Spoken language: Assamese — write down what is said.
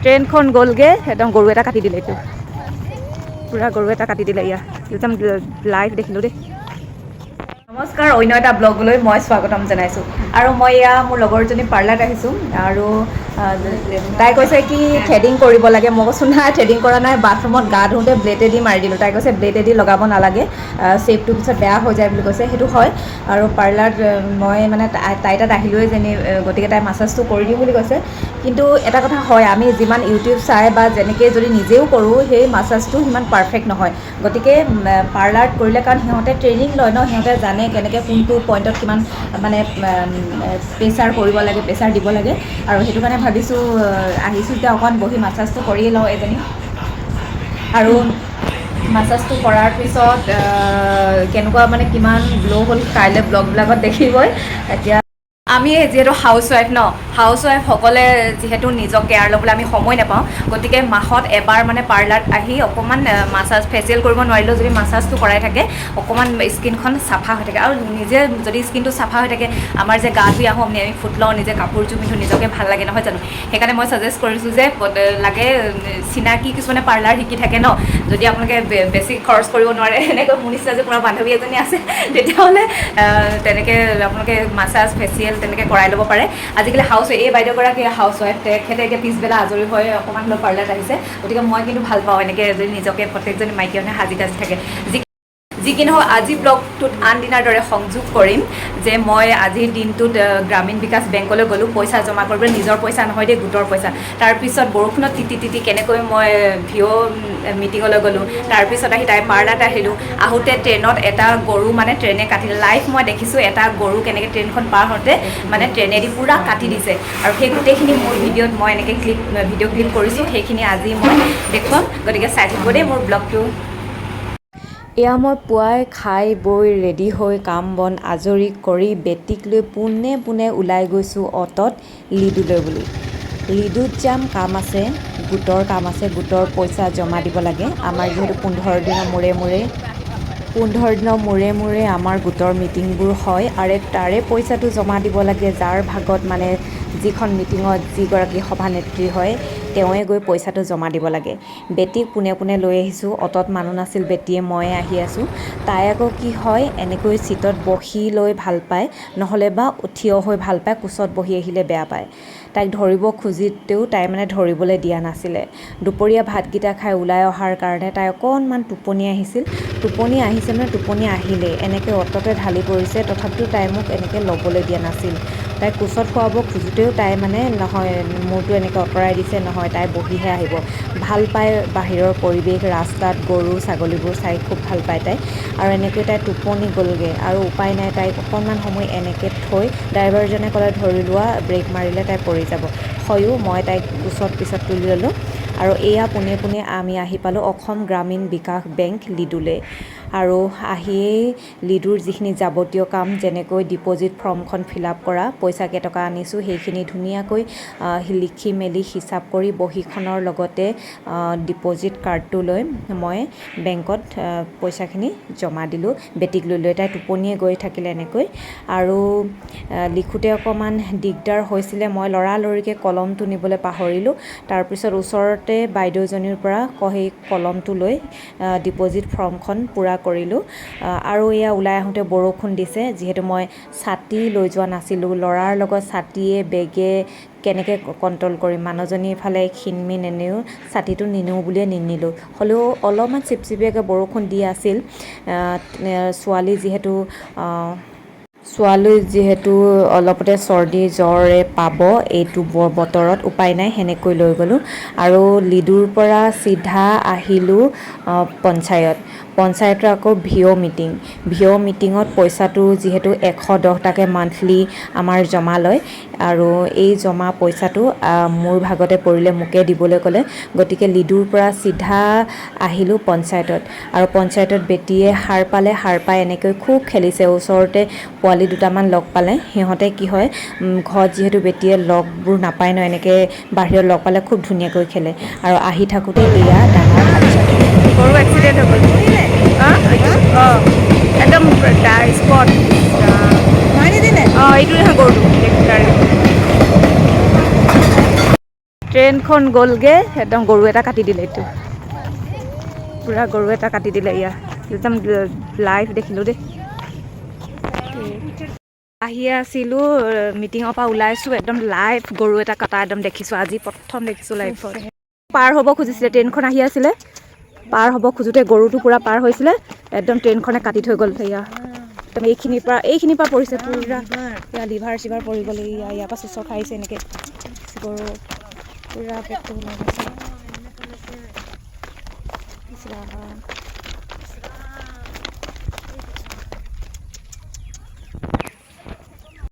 ট্ৰেইনখন গ'লগৈ একদম গৰু এটা কাটি দিলে এইটো পূৰা গৰু এটা কাটি দিলে ইয়া একদম লাইভ দেখিলোঁ দেই নমস্কাৰ অন্য এটা ব্লগলৈ মই স্বাগতম জনাইছোঁ আৰু মই এয়া মোৰ লগৰজনী পাৰ্লাৰত আহিছোঁ আৰু তাই কৈছে কি থ্ৰেডিং কৰিব লাগে মই কৈছোঁ নাই থ্ৰেডিং কৰা নাই বাথৰুমত গা ধুওঁতে ব্লেডেদি মাৰি দিলোঁ তাই কৈছে ব্লেডেদি লগাব নালাগে শ্বেপটো পিছত বেয়া হৈ যায় বুলি কৈছে সেইটো হয় আৰু পাৰ্লাৰত মই মানে তাই তাত আহিলোঁৱে যেনে গতিকে তাই মাছাজটো কৰি দিওঁ বুলি কৈছে কিন্তু এটা কথা হয় আমি যিমান ইউটিউব চাই বা যেনেকৈ যদি নিজেও কৰোঁ সেই মাছাজটো সিমান পাৰফেক্ট নহয় গতিকে পাৰ্লাৰত কৰিলে কাৰণ সিহঁতে ট্ৰেইনিং লয় ন সিহঁতে জানে কেনেকৈ কোনটো পইণ্টত কিমান মানে প্ৰেছাৰ কৰিব লাগে প্ৰেছাৰ দিব লাগে আৰু সেইটো কাৰণে ভাবিছোঁ আহিছোঁ এতিয়া অকণমান বহি মাছাজটো কৰিয়ে লওঁ এজনী আৰু মাছাজটো কৰাৰ পিছত কেনেকুৱা মানে কিমান গ্ল' হ'ল কাইলৈ ব্লগবিলাকত দেখিবই এতিয়া আমি যিহেতু হাউচৱাইফ ন হাউচৱাইফসকলে যিহেতু নিজক কেয়াৰ ল'বলৈ আমি সময় নাপাওঁ গতিকে মাহত এবাৰ মানে পাৰ্লাৰত আহি অকণমান মাছাজ ফেচিয়েল কৰিব নোৱাৰিলেও যদি মাছাজটো কৰাই থাকে অকণমান স্কিনখন চাফা হৈ থাকে আৰু নিজে যদি স্কিনটো চাফা হৈ থাকে আমাৰ যে গা ধুই আহোঁ আমি ফুট লওঁ নিজে কাপোৰযোৰ পিন্ধোঁ নিজকে ভাল লাগে নহয় জানো সেইকাৰণে মই ছাজেষ্ট কৰিছোঁ যে লাগে চিনাকি কিছুমানে পাৰ্লাৰ শিকি থাকে ন যদি আপোনালোকে বেছি খৰচ কৰিব নোৱাৰে এনেকৈ মোৰ নিচিনা যে পুৰা বান্ধৱী এজনী আছে তেতিয়াহ'লে তেনেকৈ আপোনালোকে মাছাজ ফেচিয়েল তেনেকৈ কৰাই ল'ব পাৰে আজিকালি এই বাইদেউগৰাকী হাউচৱাইফ তেখেতে এতিয়া পিছবেলা আজৰি হৈ অকণমান হ'লেও পাৰ্লাৰত আহিছে গতিকে মই কিন্তু ভাল পাওঁ এনেকৈ যদি নিজকে প্ৰত্যেকজনী মাইকী মানুহে সাজি কাজি থাকে যি কি নহওক আজি ব্লগটোত আন দিনাৰ দৰে সংযোগ কৰিম যে মই আজিৰ দিনটোত গ্ৰামীণ বিকাশ বেংকলৈ গ'লোঁ পইচা জমা কৰিবলৈ নিজৰ পইচা নহয় দেই গোটৰ পইচা তাৰপিছত বৰষুণত তিতি কেনেকৈ মই ভিঅ' মিটিঙলৈ গ'লোঁ তাৰপিছত আহি তাই পাৰ্লাৰত আহিলোঁ আহোঁতে ট্ৰেইনত এটা গৰু মানে ট্ৰেইনে কাটিলে লাইভ মই দেখিছোঁ এটা গৰু কেনেকৈ ট্ৰেইনখন পাৰ হওঁতে মানে ট্ৰেইনেদি পূৰা কাটি দিছে আৰু সেই গোটেইখিনি মোৰ ভিডিঅ'ত মই এনেকৈ ভিডিঅ' ক্লিপ কৰিছোঁ সেইখিনি আজি মই দেখুৱাম গতিকে চাই থাকিব দেই মোৰ ব্লগটো এয়া মই পুৱাই খাই বৈ ৰেডি হৈ কাম বন আজৰি কৰি বেটীক লৈ পোনে পোনে ওলাই গৈছোঁ অ'টত লিডুলৈ বুলি লিডুত যাম কাম আছে গোটৰ কাম আছে গোটৰ পইচা জমা দিব লাগে আমাৰ যিহেতু 15 দিনৰ মূৰে আমাৰ গোটৰ মিটিংবোৰ হয় আৰু তাৰে পইচাটো জমা দিব লাগে যাৰ ভাগত মানে যিখন মিটিঙত যিগৰাকী সভানেত্ৰী হয় তেওঁৱে গৈ পইচাটো জমা দিব লাগে বেটীক পোনে পোনে লৈ আহিছোঁ অ'টত মানুহ নাছিল বেটীয়ে ময়ে আহি আছোঁ তাই আকৌ কি হয় এনেকৈ ছিটত বহি লৈ ভাল পায় নহ'লে বা থিয় হৈ ভাল পায় কোচত বহি আহিলে বেয়া পায় তাইক ধৰিব খুজিতেও তাই মানে ধৰিবলৈ দিয়া নাছিলে দুপৰীয়া ভাতকেইটা খাই ওলাই অহাৰ কাৰণে তাই অকণমান টোপনি আহিলে এনেকৈ অ'টতে ঢালি পৰিছে তথাপিতো তাই মোক এনেকৈ ল'বলৈ দিয়া নাছিল তাই কোচত শুৱাব খোজোতেও তাই মানে নহয় মূৰটো এনেকৈ আঁতৰাই দিছে নহয় তাই বহিহে আহিব ভাল পায় বাহিৰৰ পৰিৱেশ ৰাস্তাত গৰু ছাগলীবোৰ চাই খুব ভাল পায় তাই আৰু এনেকৈ তাই টোপনি গ'লগৈ আৰু উপায় নাই তাইক অকণমান সময় এনেকৈ থৈ ড্ৰাইভাৰজনে ক'লে ধৰি লোৱা ব্ৰেক মাৰিলে তাই পৰি যাব হয়ো মই তাইক কোচত পিছত তুলি ল'লোঁ আৰু এয়া পোনে পোনে আমি আহি পালোঁ অসম গ্ৰামীণ বিকাশ বেংক লিডুলৈ আৰু আহিয়েই লিডুৰ যিখিনি যাৱতীয় কাম যেনেকৈ ডিপ'জিট ফৰ্মখন ফিল আপ কৰা পইচা কেইটকা আনিছোঁ সেইখিনি ধুনীয়াকৈ লিখি মেলি হিচাপ কৰি বহীখনৰ লগতে ডিপ'জিট কাৰ্ডটো লৈ মই বেংকত পইচাখিনি জমা দিলোঁ বেটীক লৈ তাই টোপনিয়ে গৈ থাকিলে এনেকৈ আৰু লিখোঁতে অকণমান দিগদাৰ হৈছিলে মই লৰালৰিকৈ কলমটো নিবলৈ পাহৰিলোঁ তাৰপিছত ওচৰতে বাইদেউজনীৰ পৰা সেই কলমটো লৈ ডিপ'জিট ফৰ্মখন পূৰা কৰিলোঁ আৰু এয়া ওলাই আহোঁতে বৰষুণ দিছে যিহেতু মই ছাতি লৈ যোৱা নাছিলোঁ ল'ৰাৰ লগত ছাতিয়ে বেগে কেনেকৈ কণ্ট্ৰল কৰিম মানুহজনী এফালে ক্ষীণমিন এনেও ছাতিটো নিনিওঁ বুলিয়ে নিনিলোঁ হ'লেও অলপমান চিপচিপিয়াকৈ বৰষুণ দি আছিল ছোৱালী যিহেতু অলপতে চৰ্দি জ্বৰে পাব এইটো বতৰত উপায় নাই সেনেকৈ লৈ গ'লোঁ আৰু লিডুৰ পৰা চিধা আহিলোঁ পঞ্চায়তৰ আকৌ ভিঅ' মিটিঙত পইচাটো যিহেতু 110 টাকৈ মান্থলি আমাৰ জমা লয় আৰু এই জমা পইচাটো মোৰ ভাগতে পৰিলে মোকে দিবলৈ ক'লে গতিকে লিডুৰ পৰা চিধা আহিলোঁ পঞ্চায়তত আৰু পঞ্চায়তত বেটীয়ে সাৰ পাই এনেকৈ খুব খেলিছে ওচৰতে পোৱালি দুটামান লগ পালে সিহঁতে কি হয় ঘৰত যিহেতু বেটীয়ে লগবোৰ নাপায় ন এনেকৈ বাহিৰত লগ পালে খুব ধুনীয়াকৈ খেলে আৰু আহি থাকোঁতে এয়া ডাঙৰ হাতছানি গৰু এক্সিডেণ্ট হৈ গ'ল একদম স্পট এইটো নহয় গৰুটো ট্ৰেইনখন গ'লগৈ একদম গৰু এটা কাটি দিলে এইটো পূৰা গৰু এটা কাটি দিলে ইয়া একদম লাইভ দেখিলোঁ দেই আহি আছিলোঁ মিটিঙৰ পৰা ওলাইছোঁ একদম লাইভ গৰু এটা কটা একদম দেখিছোঁ আজি প্ৰথম দেখিছোঁ লাইভত পাৰ হ'ব খুজিছিলে ট্ৰেইনখন আহি আছিলে পাৰ হ'ব খোজোঁতে গৰুটো পূৰা পাৰ হৈছিলে একদম ট্ৰেইনখনে কাটি থৈ গ'ল সেয়া একদম এইখিনিৰ পৰা পৰিছে পূৰা এয়া লিভাৰ চিভাৰ পৰি গ'ল ইয়াৰ পৰা চুচৰ খাইছে এনেকৈ গৰু পূৰা পেটটো ওলাই গৈছে